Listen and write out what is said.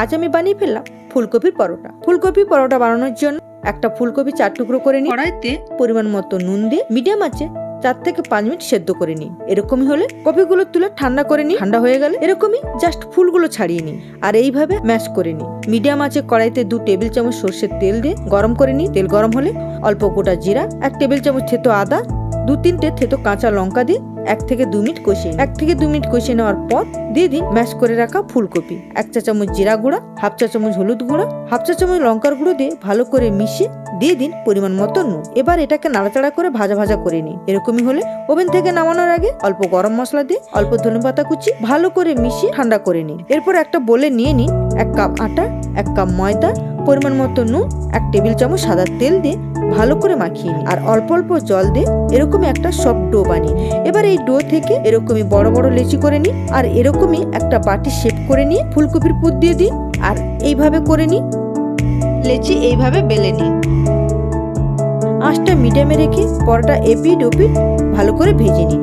আজ আমি বানিয়ে ফেললাম ফুলকপির পরোটা। ফুলকপির পরোটা বানানোর জন্য একটা ফুলকপি 4 টুকরো করে নিই। কড়াইতে পরিমাণ মতো নুন দিয়ে মিডিয়াম আছে 4 থেকে 5 মিনিট সেদ্ধ করে নিই। এরকমই হলে কপিগুলো তুলে ঠান্ডা করে নিই। ঠান্ডা হয়ে গেলে এরকমই জাস্ট ফুলগুলো ছাড়িয়ে নিই আর এইভাবে ম্যাশ করে নিই। মিডিয়াম আছে কড়াইতে 2 টেবিল চামচ সরষের তেল দিয়ে গরম করে নিই। তেল গরম হলে অল্প গোটা জিরা, 1 টেবিল চামচ থেতো আদা, 2-3টে থেতো কাঁচা লঙ্কা দিয়ে 1 থেকে 2 মিনিট কষিয়ে 1 থেকে 2 মিনিট কষিয়ে নেওয়ার পর দিয়ে দিন ম্যাশ করে রাখা ফুলকপি। 1 চা চামচ জিরা গুঁড়া, 1/2 চা চামচ হলুদ গুঁড়া, 1/2 চা চামচ লঙ্কার গুঁড়ো দিয়ে ভালো করে মিশিয়ে দিয়ে দিন পরিমাণ মতো নুন। এবার এটাকে নাড়াচাড়া করে ভাজা ভাজা করে নিই। এরকমই হলে ওভেন থেকে নামানোর আগে অল্প গরম মশলা দিয়ে অল্প ধনেপাতা কুচি ভালো করে মিশিয়ে ঠান্ডা করে নিন। এরপর একটা বোলে নিয়ে নিন 1 কাপ আটা, 1 কাপ ময়দা, পরিমাণ মতো নুন, 1 টেবিল চামচ সাদা তেল দিয়ে ভালো করে মাখিয়ে নিন আর অল্প অল্প জল দিয়ে এরকমই একটা সফট ডো বানিয়ে। এবার এই ডো থেকে এরকমই বড় বড় লেচি করে নিন আর এরকমই একটা বাটি শেপ করে নিয়ে ফুলকপির পুর দিয়ে দিন আর এইভাবে করে নিন। লেচি এইভাবে বেলে নিন। আঁচটা মিডিয়ামে রেখে পরোটা এপিট ওপিট ভালো করে ভেজে নিন।